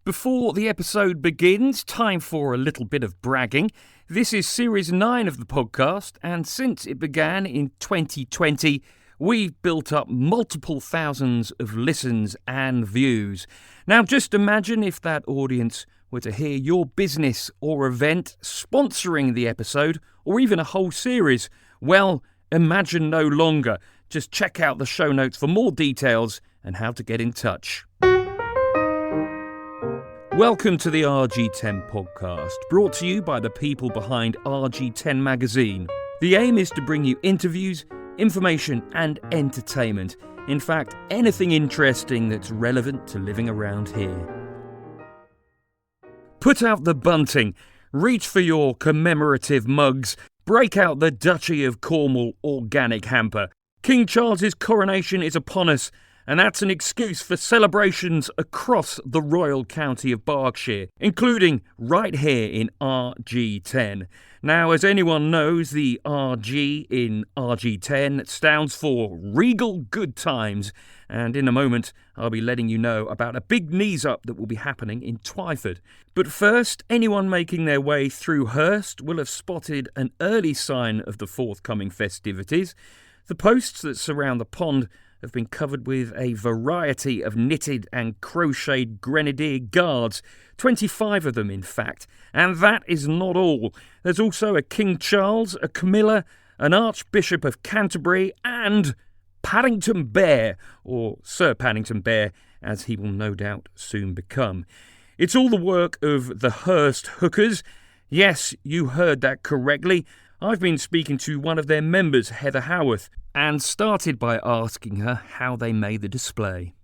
Before the episode begins, time for a little bit of bragging. This is Series 9 of the podcast, and since it began in 2020, we've built up multiple thousands of listens and views. Now, just imagine if that audience were to hear your business or event sponsoring the episode, or even a whole series. Well, imagine no longer. Just check out the show notes for more details and how to get in touch. Welcome to the RG10 Podcast, brought to you by the people behind RG10 magazine. The aim is to bring you interviews, information and entertainment. In fact, anything interesting that's relevant to living around here. Put out the bunting, reach for your commemorative mugs, break out the Duchy of Cornwall organic hamper. King Charles's coronation is upon us, and that's an excuse for celebrations across the royal county of Berkshire, including right here in RG10. Now, as anyone knows, the RG in RG10 stands for Regal Good Times, and in a moment I'll be letting you know about a big knees up that will be happening in Twyford. But first, anyone making their way through Hurst will have spotted an early sign of the forthcoming festivities. The posts that surround the pond have been covered with a variety of knitted and crocheted Grenadier Guards, 25 of them in fact. And that is not all. There's also a King Charles, a Camilla, an Archbishop of Canterbury and Paddington Bear, or Sir Paddington Bear, as he will no doubt soon become. It's all the work of the Hurst Hookers. Yes, you heard that correctly. I've been speaking to one of their members, Heather Howarth, and started by asking her how they made the display.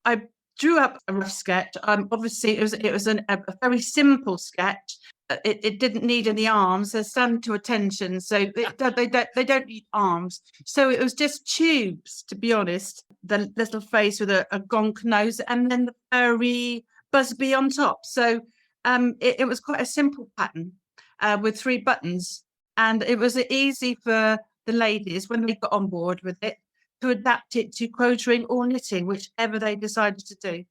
I drew up a rough sketch. Obviously, it was a very simple sketch. It didn't need any arms. They're standing to attention, so they don't need arms. So it was just tubes, to be honest. The little face with a gonk nose, and then the furry busby on top. So it was quite a simple pattern with 3 buttons. And it was easy for the ladies, when they got on board with it, to adapt it to crocheting or knitting, whichever they decided to do.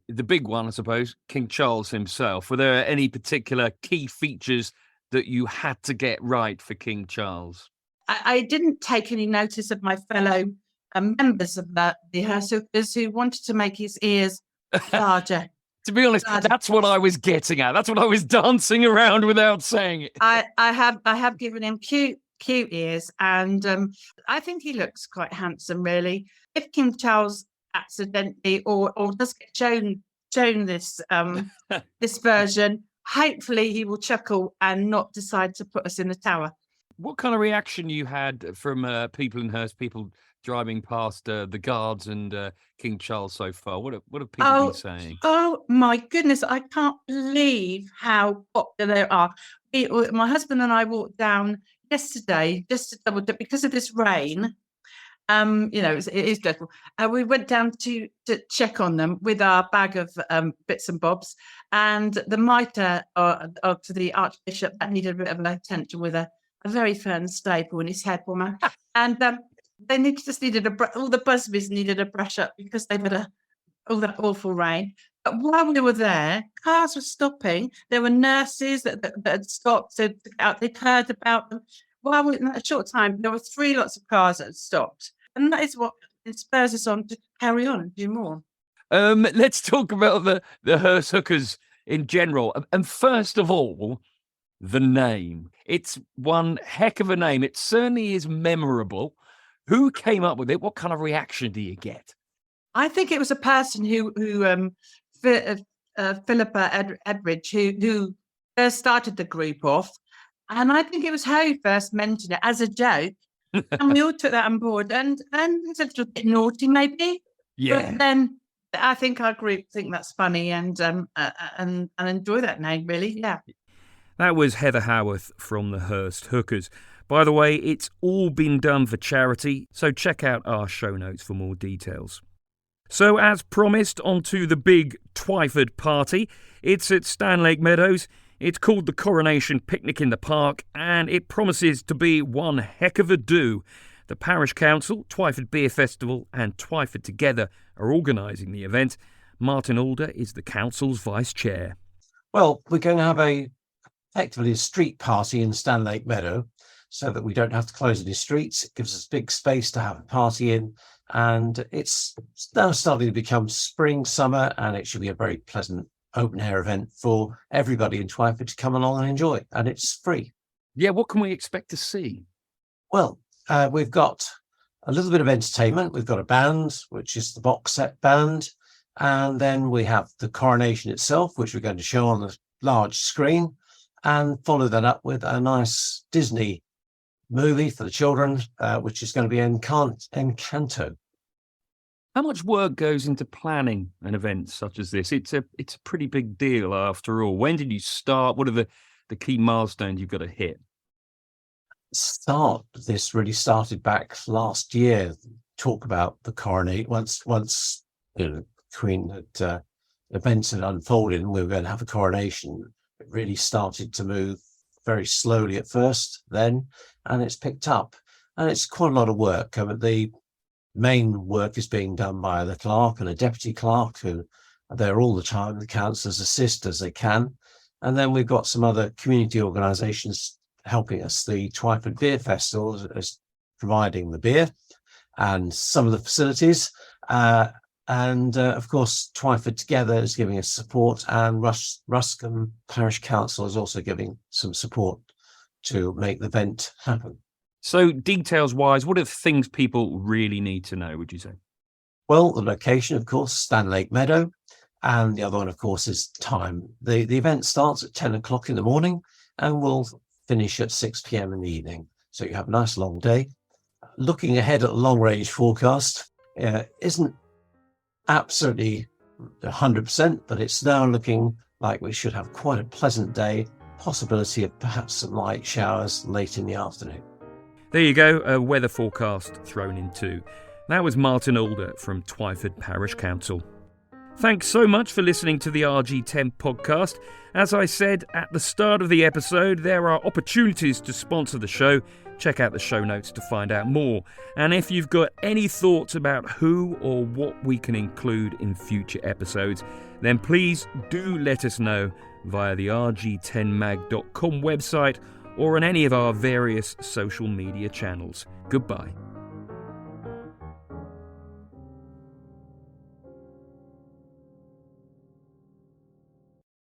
The big one, I suppose, King Charles himself. Were there any particular key features that you had to get right for King Charles? I didn't take any notice of my fellow members of the Hurst Hookers who wanted to make his ears larger. To be honest, that's what I was getting at. That's what I was dancing around without saying it. I have given him cute ears, and I think he looks quite handsome, really. If King Charles accidentally or does get shown this this version, hopefully he will chuckle and not decide to put us in the tower. What kind of reaction you had from people in Hurst, people driving past the guards and King Charles so far? What have people been saying? Oh my goodness, I can't believe how popular they are. My husband and I walked down yesterday just to double check because of this rain. It is dreadful. We went down to check on them with our bag of bits and bobs, and the mitre to the Archbishop that needed a bit of attention with a very firm staple in his head warmer, and they needed all the busbies needed a brush up because they've had all that awful rain. But while we were there, cars were stopping. There were nurses that had stopped to out. They'd heard about them. While in a short time, there were 3 lots of cars that had stopped. And that is what inspires us on to carry on and do more. Let's talk about the Hurst Hookers in general. And first of all, the name. It's one heck of a name. It certainly is memorable. Who came up with it? What kind of reaction do you get? I think it was a person who Philippa Edridge, who first started the group off. And I think it was her who first mentioned it as a joke. And we all took that on board. And it's a little bit naughty, maybe. Yeah. But then I think our group think that's funny and enjoy that name, really. Yeah. That was Heather Howarth from the Hurst Hookers. By the way, it's all been done for charity, so check out our show notes for more details. So as promised, onto the big Twyford party. It's at Stanlake Meadows. It's called the Coronation Picnic in the Park, and it promises to be one heck of a do. The Parish Council, Twyford Beer Festival and Twyford Together are organising the event. Martin Alder is the council's vice chair. Well, we're going to have effectively a street party in Stanlake Meadow so that we don't have to close any streets. It gives us big space to have a party in, and it's now starting to become spring, summer, and it should be a very pleasant open air event for everybody in Twyford to come along and enjoy, and it's free. Yeah, what can we expect to see? Well, we've got a little bit of entertainment. We've got a band, which is the BoxSet band, and then we have the coronation itself, which we're going to show on the large screen, and follow that up with a nice Disney movie for the children, which is going to be Encanto. How much work goes into planning an event such as this? It's a pretty big deal after all. When did you start? What are the key milestones you've got to hit? This really started back last year. Talk about the coronation. Once Queen had events had unfolded and we were going to have a coronation, it really started to move very slowly at first then, and it's picked up, and it's quite a lot of work. The main work is being done by the clerk and a deputy clerk who are there all the time. The councillors assist as they can, and then we've got some other community organisations helping us. The Twyford Beer Festival is providing the beer and some of the facilities, and of course Twyford Together is giving us support, and Ruscombe Parish Council is also giving some support to make the event happen. So details-wise, what are things people really need to know, would you say? Well, the location, of course, Stanlake Meadow, and the other one, of course, is time. The event starts at 10 o'clock in the morning and will finish at 6 p.m. in the evening. So you have a nice long day. Looking ahead at the long-range forecast isn't absolutely 100%, but it's now looking like we should have quite a pleasant day, possibility of perhaps some light showers late in the afternoon. There you go, a weather forecast thrown in too. That was Martin Alder from Twyford Parish Council. Thanks so much for listening to the RG10 podcast. As I said at the start of the episode, there are opportunities to sponsor the show. Check out the show notes to find out more. And if you've got any thoughts about who or what we can include in future episodes, then please do let us know via the rg10mag.com website or on any of our various social media channels. Goodbye.